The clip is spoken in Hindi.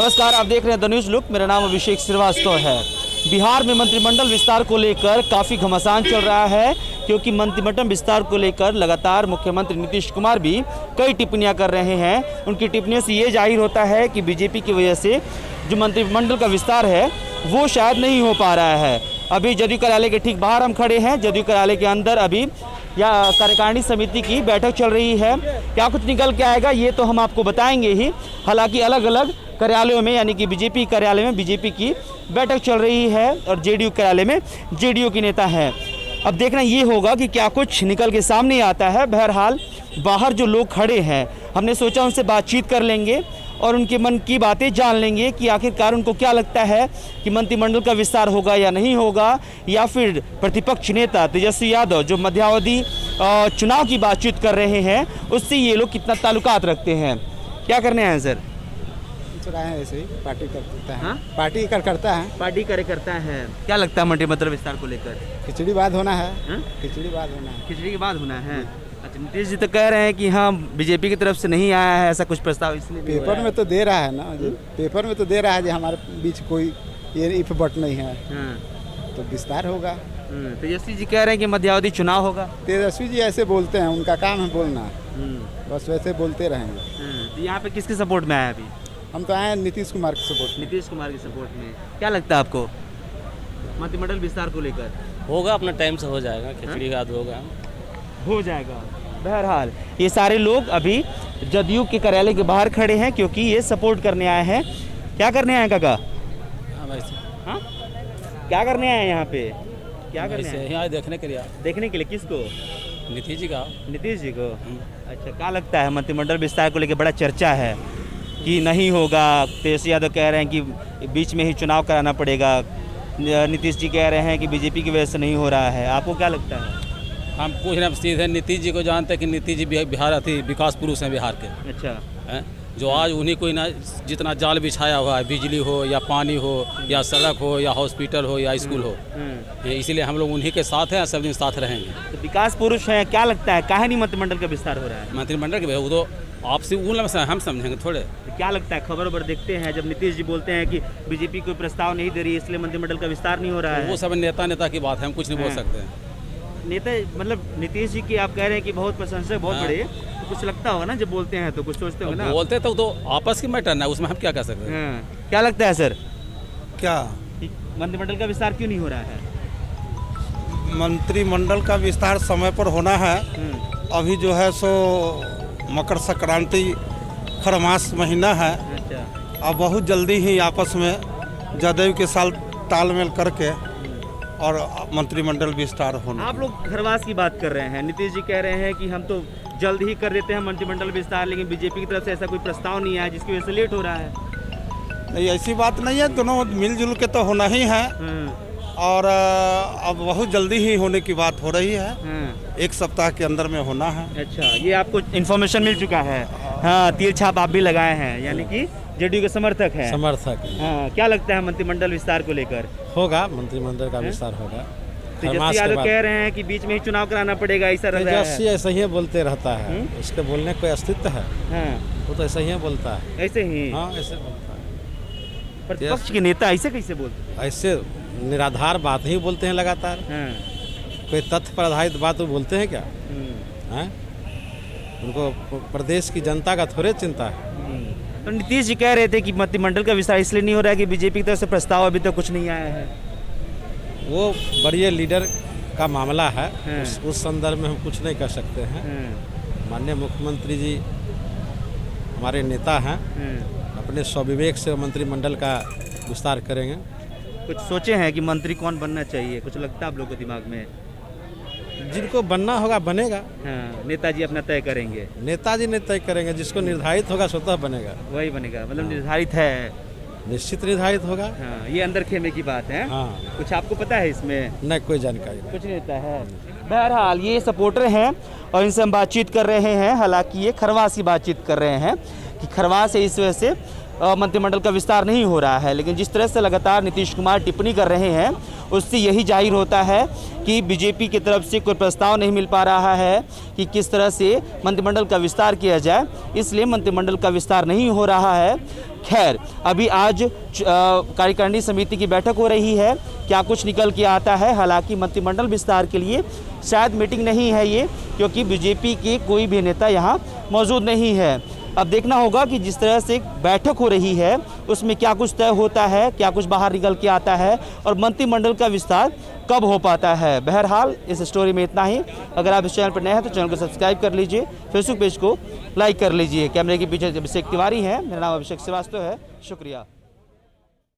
नमस्कार, आप देख रहे हैं द न्यूज़ लुक। मेरा नाम अभिषेक श्रीवास्तव है। बिहार में मंत्रिमंडल विस्तार को लेकर काफ़ी घमासान चल रहा है, क्योंकि मंत्रिमंडल विस्तार को लेकर लगातार मुख्यमंत्री नीतीश कुमार भी कई टिप्पणियां कर रहे हैं। उनकी टिप्पणियों से ये जाहिर होता है कि बीजेपी की वजह से जो मंत्रिमंडल का विस्तार है वो शायद नहीं हो पा रहा है। अभी जदयू कार्यालय के ठीक बाहर हम खड़े हैं। जदयू कार्यालय के अंदर अभी या कार्यकारिणी समिति की बैठक चल रही है। क्या कुछ निकल के आएगा ये तो हम आपको बताएंगे ही। हालांकि अलग अलग कार्यालयों में, यानी कि बीजेपी कार्यालय में बीजेपी की बैठक चल रही है और जेडीयू कार्यालय में जेडीयू के नेता हैं। अब देखना ये होगा कि क्या कुछ निकल के सामने आता है। बहरहाल बाहर जो लोग खड़े हैं, हमने सोचा उनसे बातचीत कर लेंगे और उनके मन की बातें जान लेंगे कि आखिरकार उनको क्या लगता है कि मंत्रिमंडल का विस्तार होगा या नहीं होगा, या फिर प्रतिपक्ष नेता तेजस्वी यादव जो मध्यावधि चुनाव की बातचीत कर रहे हैं उससे ये लोग कितना ताल्लुकात रखते हैं। क्या करने आए हैं सर? है ऐसे ही पार्टी करता है। हाँ? पार्टी कार्यकर्ता है। क्या लगता है मंत्रिमंडल विस्तार को लेकर? खिचड़ी बाद होना है। हाँ? खिचड़ी बाद होना है। खिचड़ी के बाद होना है। अच्छा, नीतीश जी तो कह रहे हैं कि हाँ बीजेपी की तरफ से नहीं आया है ऐसा कुछ प्रस्ताव, इसलिए पेपर में तो दे रहा है ना जी। पेपर में तो दे रहा है जी, हमारे बीच कोई ये इफ बट नहीं है। हाँ। तो विस्तार होगा। तेजस्वी जी कह रहे हैं कि मध्यावधि चुनाव होगा। तेजस्वी जी ऐसे बोलते हैं, उनका काम है बोलना। बस वैसे बोलते रहेंगे। तो यहाँ पे किसके सपोर्ट में आया अभी? हम तो आए नीतीश कुमार के सपोर्ट। नीतीश कुमार के सपोर्ट में। क्या लगता है आपको मंत्रिमंडल विस्तार को लेकर? होगा, अपना टाइम से हो जाएगा। खिचड़ी का होगा, हो जाएगा। बहरहाल ये सारे लोग अभी जदयू के कार्यालय के बाहर खड़े हैं, क्योंकि ये सपोर्ट करने आए हैं। क्या करने आए हैं काका? हाँ? क्या करने आए हैं यहाँ पे? क्या करने आए हैं? यहाँ देखने के लिए। देखने के लिए किसको? नीतीश जी का। नीतीश जी को। अच्छा, क्या लगता है मंत्रिमंडल विस्तार को लेकर बड़ा चर्चा है कि नहीं होगा। तेजस्वी यादव कह रहे हैं कि बीच में ही चुनाव कराना पड़ेगा। नीतीश जी कह रहे हैं कि बीजेपी की वजह से नहीं हो रहा है। आपको क्या लगता है? हम कुछ ना सीधे नीतीश जी को जानते हैं कि नीतीश जी बिहार अति विकास पुरुष हैं बिहार के। अच्छा हैं? जो आज उन्हीं को ना जितना जाल बिछाया हुआ है, बिजली हो या पानी हो या सड़क हो या हॉस्पिटल हो या स्कूल हो, इसीलिए हम लोग उन्हीं के साथ हैं, सब दिन साथ रहेंगे। तो विकास पुरुष हैं, क्या लगता है काहे नहीं मंत्रिमंडल का विस्तार हो रहा है? मंत्रिमंडल के वो तो आपसे हम समझेंगे थोड़े। तो क्या लगता है, खबर देखते हैं जब नीतीश जी बोलते हैं कि बीजेपी कोई प्रस्ताव नहीं दे रही है इसलिए मंत्रिमंडल का विस्तार नहीं हो रहा है। वो सब नेता की बात है, हम कुछ नहीं बोल सकते हैं। नेता मतलब नीतीश जी की आप कह रहे हैं कि बहुत प्रशंसक, बहुत बड़े, तो कुछ लगता होगा ना जब बोलते हैं तो कुछ सोचते होंगे ना? बोलते तो आपस की मैटर ना, उसमें हम क्या कर सकते हैं। क्या लगता है सर, क्या मंत्रिमंडल का विस्तार क्यों नहीं हो रहा है? मंत्रिमंडल का विस्तार समय पर होना है। अभी जो है सो मकर संक्रांति खरमास महीना है। अच्छा। अब बहुत जल्दी ही आपस में जदयू के साथ तालमेल करके और मंत्रिमंडल विस्तार होना। आप लोग खरवास की बात कर रहे हैं, नीतीश जी कह रहे हैं कि हम तो जल्द ही कर देते हैं मंत्रिमंडल विस्तार, लेकिन बीजेपी की तरफ से ऐसा कोई प्रस्ताव नहीं आया जिसकी वजह से लेट हो रहा है। नहीं, ऐसी बात नहीं है, दोनों मिलजुल के तो होना ही है। और अब बहुत जल्दी ही होने की बात हो रही है। एक सप्ताह के अंदर में होना है। अच्छा, ये आपको इन्फॉर्मेशन मिल चुका है? हाँ, तीर छाप आप भी लगाए हैं, यानी कि जेडीयू के समर्थक हैं। हाँ, क्या लगता है मंत्रिमंडल विस्तार को लेकर? होगा, मंत्रिमंडल का विस्तार होगा। तेजस्वी यादव कह रहे हैं कि बीच में ही चुनाव कराना पड़ेगा, ऐसा लग रहा है। तेजस्वी ऐसा ही बोलते रहता है। उसके बोलने का कोई अस्तित्व है? वो तो ऐसा ही बोलता है। ऐसे ही? हाँ, ऐसे बोलता है। प्रतिपक्ष के नेता ऐसे कैसे बोलते हैं? ऐसे निराधार बात ही बोलते हैं लगातार। कोई तथ्य पर आधारित बात वो बोलते हैं क्या? उनको प्रदेश की जनता का थोड़े चिंता है। तो नीतीश जी कह रहे थे कि मंत्रिमंडल का विस्तार इसलिए नहीं हो रहा है कि बीजेपी की तरफ से प्रस्ताव अभी तक कुछ नहीं आया है। वो बड़े लीडर का मामला है। उस संदर्भ में हम कुछ नहीं कर सकते हैं। माननीय मुख्यमंत्री जी हमारे नेता हैं, अपने स्वविवेक से मंत्रिमंडल का विस्तार करेंगे। कुछ सोचे हैं कि मंत्री कौन बनना चाहिए? कुछ लगता है आप लोग के दिमाग में? जिनको बनना होगा बनेगा। हाँ, नेताजी अपना तय करेंगे। नेताजी ने तय करेंगे, जिसको निर्धारित होगा स्वतः बनेगा। वही बनेगा, मतलब निर्धारित है, निश्चित निर्धारित होगा। हाँ, ये अंदर खेमे की बात है। हाँ। कुछ आपको पता है इसमें? नहीं, कोई जानकारी कुछ नहीं होता है। बहरहाल ये सपोर्टर हैं और इनसे हम बातचीत कर रहे हैं। हालांकि ये खरवास की बातचीत कर रहे हैं कि खरवास है, इस वजह से मंत्रिमंडल का विस्तार नहीं हो रहा है। लेकिन जिस तरह से लगातार नीतीश कुमार टिप्पणी कर रहे हैं उससे यही जाहिर होता है कि बीजेपी की तरफ से कोई प्रस्ताव नहीं मिल पा रहा है कि किस तरह से मंत्रिमंडल का विस्तार किया जाए, इसलिए मंत्रिमंडल का विस्तार नहीं हो रहा है। खैर, अभी आज कार्यकारिणी समिति की बैठक हो रही है, क्या कुछ निकल के आता है। हालांकि मंत्रिमंडल विस्तार के लिए शायद मीटिंग नहीं है ये, क्योंकि बीजेपी के कोई भी नेता यहाँ मौजूद नहीं है। अब देखना होगा कि जिस तरह से बैठक हो रही है उसमें क्या कुछ तय होता है, क्या कुछ बाहर निकल के आता है और मंत्रिमंडल का विस्तार कब हो पाता है। बहरहाल इस स्टोरी में इतना ही। अगर आप इस चैनल पर नए हैं तो चैनल को सब्सक्राइब कर लीजिए, फेसबुक पेज को लाइक कर लीजिए। कैमरे के पीछे अभिषेक तिवारी हैं, मेरा नाम अभिषेक श्रीवास्तव है। शुक्रिया।